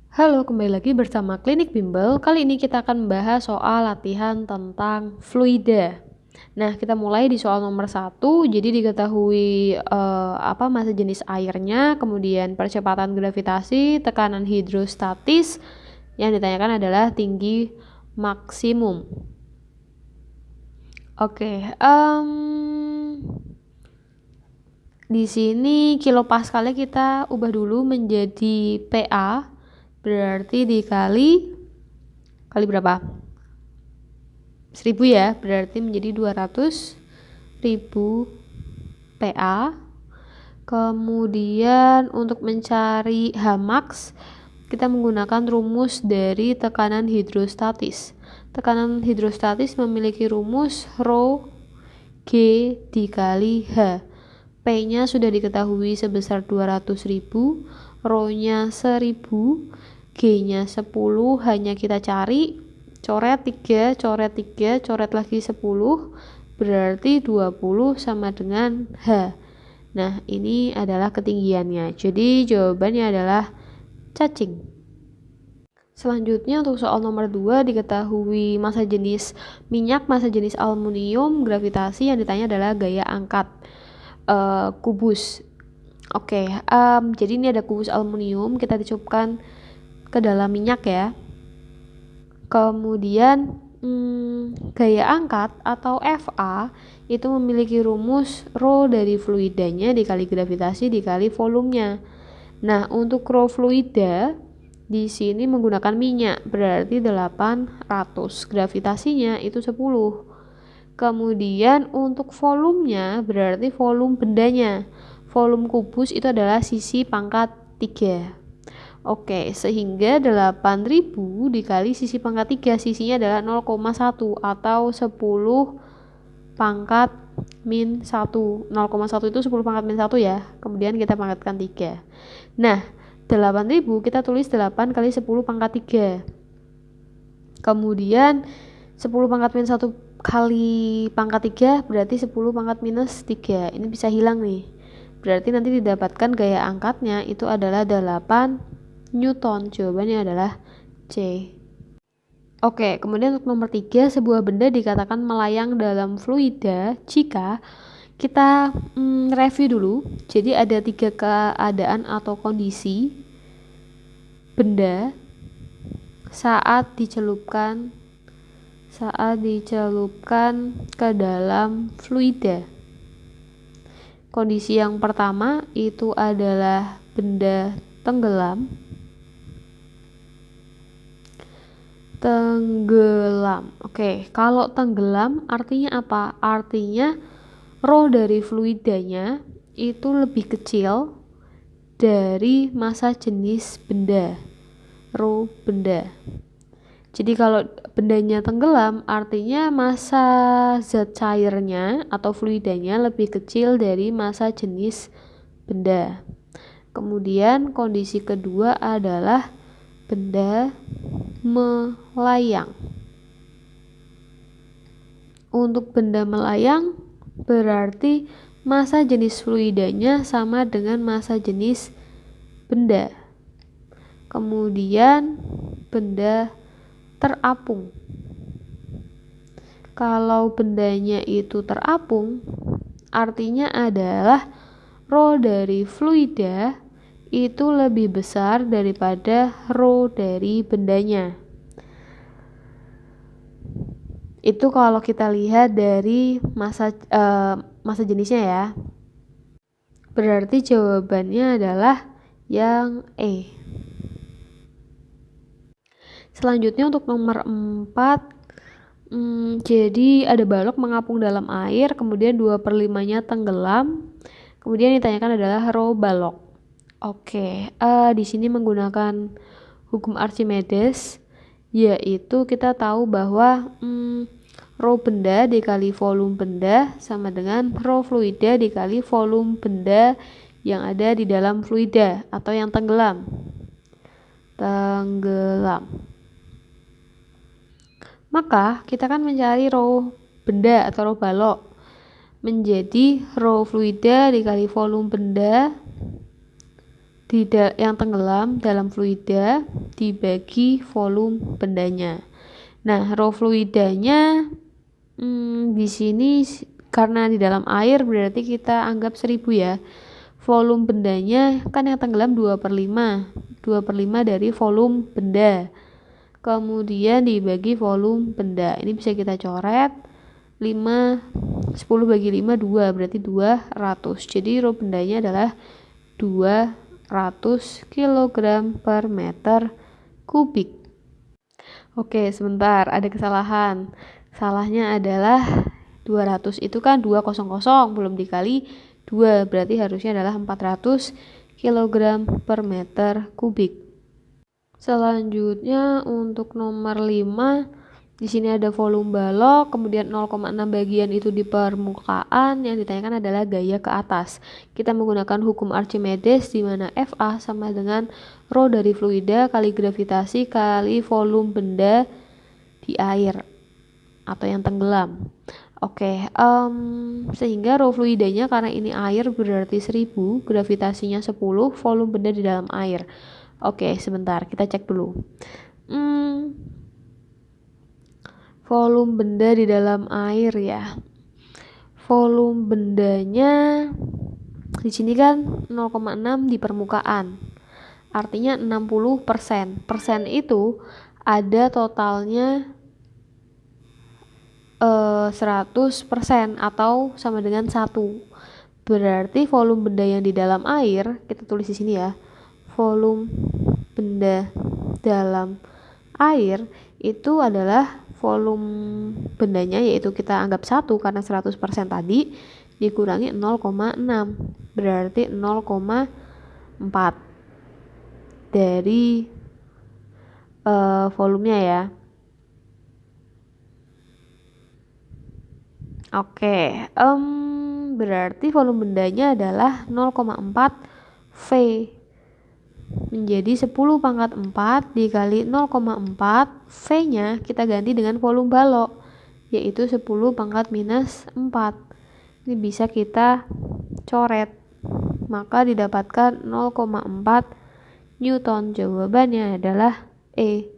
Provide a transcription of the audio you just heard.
Halo, kembali lagi bersama Klinik Bimbel. Kali ini kita akan membahas soal latihan tentang fluida. Nah, kita mulai di soal nomor 1. Jadi diketahui massa jenis airnya, kemudian percepatan gravitasi, tekanan hidrostatis. Yang ditanyakan adalah tinggi maksimum. Oke, di sini kilopaskalnya kita ubah dulu menjadi PA, berarti dikali berapa? 1000 ya, berarti menjadi 200.000 PA. Kemudian untuk mencari Hmax, kita menggunakan rumus dari tekanan hidrostatis. Tekanan hidrostatis memiliki rumus rho G dikali H. P-nya sudah diketahui sebesar 200.000, rho-nya 1000, G-nya 10, hanya kita cari, coret 3, coret lagi 10, berarti 20 sama dengan H. Nah, ini adalah ketinggiannya. Jadi jawabannya adalah cacing. Selanjutnya untuk soal nomor 2 diketahui massa jenis minyak, massa jenis aluminium, gravitasi. Yang ditanya adalah gaya angkat kubus. Oke, jadi ini ada kubus aluminium, kita dicupkan ke dalam minyak ya. Kemudian gaya angkat atau FA itu memiliki rumus rho dari fluidanya dikali gravitasi dikali volumenya. Nah, untuk rho fluida di sini menggunakan minyak, berarti 800. Gravitasinya itu 10. Kemudian untuk volumenya berarti volume bendanya. Volume kubus itu adalah sisi pangkat 3. Oke, sehingga 8.000 dikali sisi pangkat 3, sisinya adalah 0,1 atau 10 pangkat min 1. 0,1 itu 10 pangkat min 1 ya. Kemudian kita pangkatkan 3. Nah, 8.000 kita tulis 8 kali 10 pangkat 3. Kemudian 10 pangkat min 1 kali pangkat 3 berarti 10 pangkat minus 3. Ini bisa hilang nih. Berarti nanti didapatkan gaya angkatnya itu adalah 8 Newton. Jawabannya adalah C. Oke, kemudian untuk nomor 3, sebuah benda dikatakan melayang dalam fluida jika kita review dulu. Jadi ada 3 keadaan atau kondisi benda saat dicelupkan ke dalam fluida. Kondisi yang pertama itu adalah benda tenggelam. Oke, kalau tenggelam artinya apa? Artinya rho dari fluidanya itu lebih kecil dari massa jenis benda, rho benda. Jadi kalau bendanya tenggelam artinya massa zat cairnya atau fluidanya lebih kecil dari massa jenis benda. Kemudian kondisi kedua adalah benda melayang. Untuk benda melayang berarti massa jenis fluidanya sama dengan massa jenis benda. Kemudian benda terapung. Kalau bendanya itu terapung, artinya adalah rho dari fluida itu lebih besar daripada rho dari bendanya. Itu kalau kita lihat dari massa jenisnya ya. Berarti jawabannya adalah yang E. Selanjutnya untuk nomor 4, jadi ada balok mengapung dalam air, kemudian 2/5-nya tenggelam. Kemudian ditanyakan adalah rho balok. Oke, di sini menggunakan hukum Archimedes, yaitu kita tahu bahwa rho benda dikali volume benda sama dengan rho fluida dikali volume benda yang ada di dalam fluida atau yang tenggelam. Maka kita akan mencari rho benda atau rho balok menjadi rho fluida dikali volume benda yang tenggelam dalam fluida dibagi volume bendanya. Nah, rho fluidanya di sini karena di dalam air berarti kita anggap 1000 ya. Volume bendanya kan yang tenggelam 2/5. 2/5 dari volume benda. Kemudian dibagi volume benda. Ini bisa kita coret 10 bagi 5 2 berarti 200. Jadi rho bendanya adalah 200 kg per meter kubik. Oke, sebentar, ada kesalahan. Salahnya adalah 200 itu kan 200 belum dikali 2, berarti harusnya adalah 400 kg per meter kubik. Selanjutnya untuk nomor 5, di sini ada volume balok, kemudian 0,6 bagian itu di permukaan. Yang ditanyakan adalah gaya ke atas. Kita menggunakan hukum Archimedes di mana FA sama dengan rho dari fluida kali gravitasi kali volume benda di air atau yang tenggelam. Oke, sehingga rho fluidanya karena ini air berarti 1000, gravitasinya 10, volume benda di dalam air. Oke, sebentar, kita cek dulu. Volume benda di dalam air ya. Volume bendanya di sini kan 0,6 di permukaan. Artinya 60%. Persen itu ada totalnya 100% atau sama dengan 1. Berarti volume benda yang di dalam air, kita tulis di sini ya. Volume benda dalam air itu adalah volume bendanya, yaitu kita anggap 1 karena 100% tadi, dikurangi 0,6 berarti 0,4 dari volumenya ya. Oke, berarti volume bendanya adalah 0,4 V menjadi 10⁴ dikali 0,4 V-nya kita ganti dengan volume balok, yaitu 10⁻⁴. Ini bisa kita coret, maka didapatkan 0,4 Newton. Jawabannya adalah E.